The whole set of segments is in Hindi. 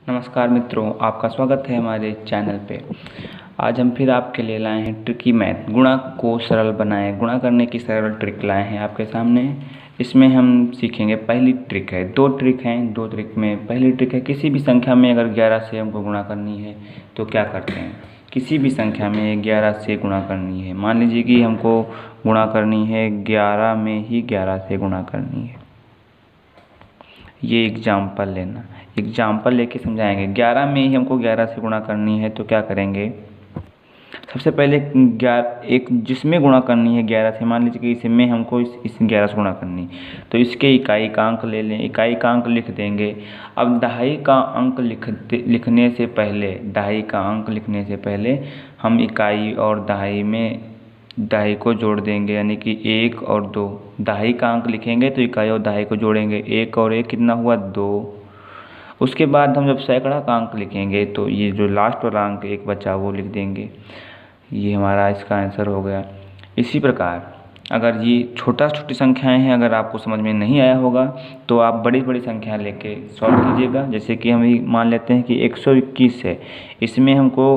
नमस्कार मित्रों, आपका स्वागत है हमारे चैनल पे। आज हम फिर आपके लिए लाए हैं ट्रिकी मैथ। गुणा को सरल बनाएं, गुणा करने की सरल ट्रिक लाए हैं आपके सामने। इसमें हम सीखेंगे, पहली ट्रिक है, दो ट्रिक हैं। दो ट्रिक में पहली ट्रिक है, किसी भी संख्या में अगर 11 से हमको गुणा करनी है तो क्या करते हैं। किसी भी संख्या में 11 से गुणा करनी है, मान लीजिए कि हमको गुणा करनी है 11 में ही 11 से गुणा करनी है। ये एग्जाम्पल लेना, एग्जाम्पल लेके समझाएंगे। 11 में ही हमको 11 से गुणा करनी है तो क्या करेंगे। सबसे पहले एक जिसमें गुणा करनी है 11 से, मान लीजिए कि इसमें हमको इस 11 से गुणा करनी, तो इसके इकाई का अंक ले लें, इकाई का अंक लिख देंगे। अब दहाई का अंक लिखने से पहले, दहाई का अंक लिखने से पहले हम इकाई और दहाई में दहाई को जोड़ देंगे, यानी कि 1 और 2। दहाई का अंक लिखेंगे तो इकाई और दहाई को जोड़ेंगे, 1 और 1 कितना हुआ 2। उसके बाद हम जब सैकड़ा का अंक लिखेंगे तो ये जो लास्ट वाला अंक 1 बचा वो लिख देंगे। ये हमारा इसका आंसर हो गया। इसी प्रकार अगर ये छोटी संख्याएं हैं, अगर आपको समझ में नहीं आया होगा तो आप बड़ी बड़ी संख्या लेके सॉल्व कीजिएगा। जैसे कि हम मान लेते हैं कि 121 है, इसमें हमको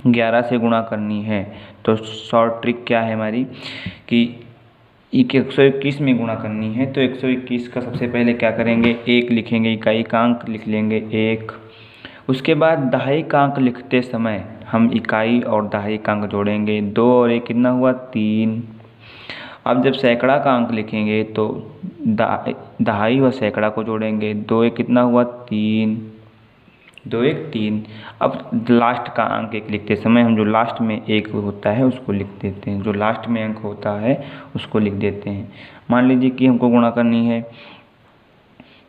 11 से गुणा करनी है। तो शॉर्ट ट्रिक क्या है हमारी कि 121 में गुणा करनी है, तो 121 का सबसे पहले क्या करेंगे, 1 लिखेंगे, इकाई का अंक लिख लेंगे 1। उसके बाद दहाई का अंक लिखते समय हम इकाई और दहाई का अंक जोड़ेंगे, 2 और 1 कितना हुआ 3। अब जब सैकड़ा का अंक लिखेंगे तो दहाई और सैकड़ा को जोड़ेंगे, 2 1 कितना हुआ 3, 2 1 3। अब लास्ट का अंक 1 लिखते समय हम जो लास्ट में 1 होता है उसको लिख देते हैं, जो लास्ट में अंक होता है उसको लिख देते हैं। मान लीजिए कि हमको गुणा करनी है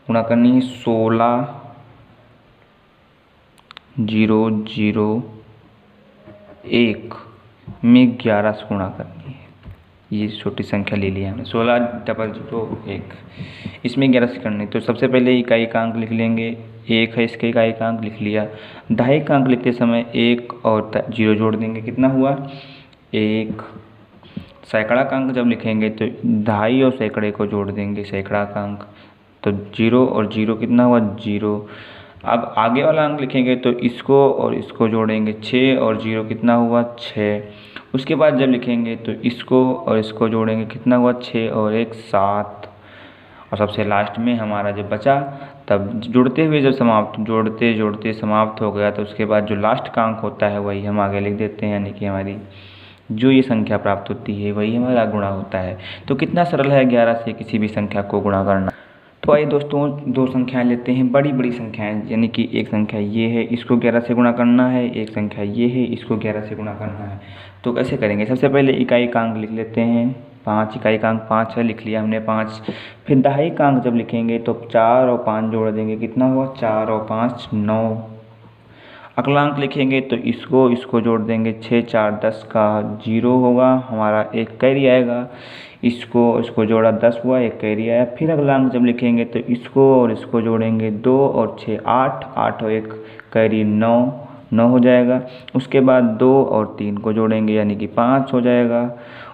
16 0 0 1 में 11 से गुणा करनी है। ये छोटी संख्या ले लिया हमने, 16 0 0 1, इसमें 11 से करनी। तो सबसे पहले इकाई का अंक लिख लेंगे, 1 है, इसके इकाई का अंक लिख लिया। दहाई का अंक लिखते समय 1 और 0 जोड़ देंगे, कितना हुआ 1। सैकड़ा का अंक जब लिखेंगे तो दहाई और सैकड़े को जोड़ देंगे, सैकड़ा का अंक, तो 0 और 0 कितना हुआ 0। अब आगे वाला अंक लिखेंगे तो इसको और इसको जोड़ेंगे, 6 और 0 कितना हुआ 6। उसके बाद जब लिखेंगे तो इसको और इसको जोड़ेंगे, कितना हुआ 6 और 1 7। और सबसे लास्ट में हमारा जब बचा, तब जुड़ते हुए जब जोड़ते जोड़ते समाप्त हो गया, तो उसके बाद जो लास्ट का अंक होता है वही हम आगे लिख देते हैं, यानी कि हमारी जो ये संख्या प्राप्त होती है वही हमारा गुणा होता है। तो कितना सरल है 11 से किसी भी संख्या को गुणा करना। तो आइए दोस्तों, दो संख्याएं लेते हैं, बड़ी बड़ी संख्याएं, यानी कि एक संख्या ये है, इसको 11 से गुणा करना है, एक संख्या ये है, इसको 11 से गुणा करना है। तो कैसे करेंगे, सबसे पहले इकाई का अंक लिख लेते हैं 5, इकाई का अंक 5 है, लिख लिया हमने 5। फिर दहाई का अंक जब लिखेंगे तो 4 और 5 जोड़ देंगे, कितना हुआ 4 और 5 9। अगला अंक लिखेंगे तो इसको जोड़ देंगे, 6 4 10 का 0 होगा, हमारा एक कैरी आएगा। इसको जोड़ा 10 हुआ, एक कैरी आया। फिर अगला अंक जब लिखेंगे तो इसको और इसको जोड़ेंगे, 2 और 6 8, 8 और 1 कैरी 9 हो जाएगा। उसके बाद 2 और 3 को जोड़ेंगे, यानी कि 5 हो जाएगा।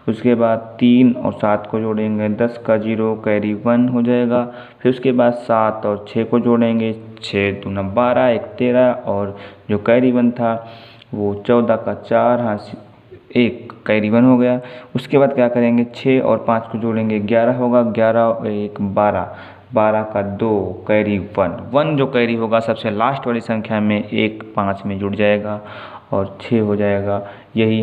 उसके बाद 3 और 7 को जोड़ेंगे, 10 का 0 कैरी 1 हो जाएगा। फिर उसके बाद 7 और 6 को जोड़ेंगे, 6 दूना 12 1 13, और जो कैरी 1 था वो 14 का 4, हाँ 1 कैरी 1 हो गया। उसके बाद क्या करेंगे, 6 और 5 को जोड़ेंगे, 11 होगा, 11 और 1 12, 12 का 2 कैरी 1 जो कैरी होगा सबसे लास्ट वाली संख्या में 1 5 में जुड़ जाएगा और 6 हो जाएगा। यही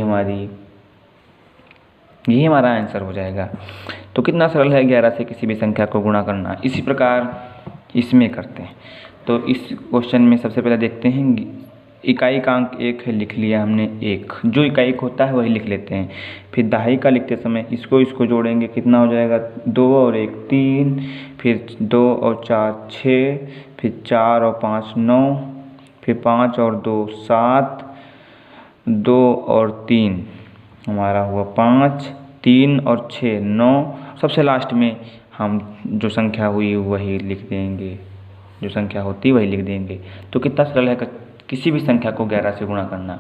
हमारा आंसर हो जाएगा। तो कितना सरल है 11 से किसी भी संख्या को गुणा करना। इसी प्रकार इसमें करते हैं। तो इस क्वेश्चन में सबसे पहले देखते हैं, इकाई का अंक 1 है, लिख लिया हमने 1, जो इकाई का होता है वही लिख लेते हैं। फिर दहाई का लिखते समय इसको जोड़ेंगे, कितना हो जाएगा 2 और 1 3, फिर 2 और 4 6, फिर 4 और 5 9, फिर 5 और 2 7, 2 और 3 हमारा हुआ 5, 3 और 6 9। सबसे लास्ट में हम जो संख्या हुई वही लिख देंगे, जो संख्या होती वही लिख देंगे। तो कितना सरल है किसी भी संख्या को 11 से गुणा करना।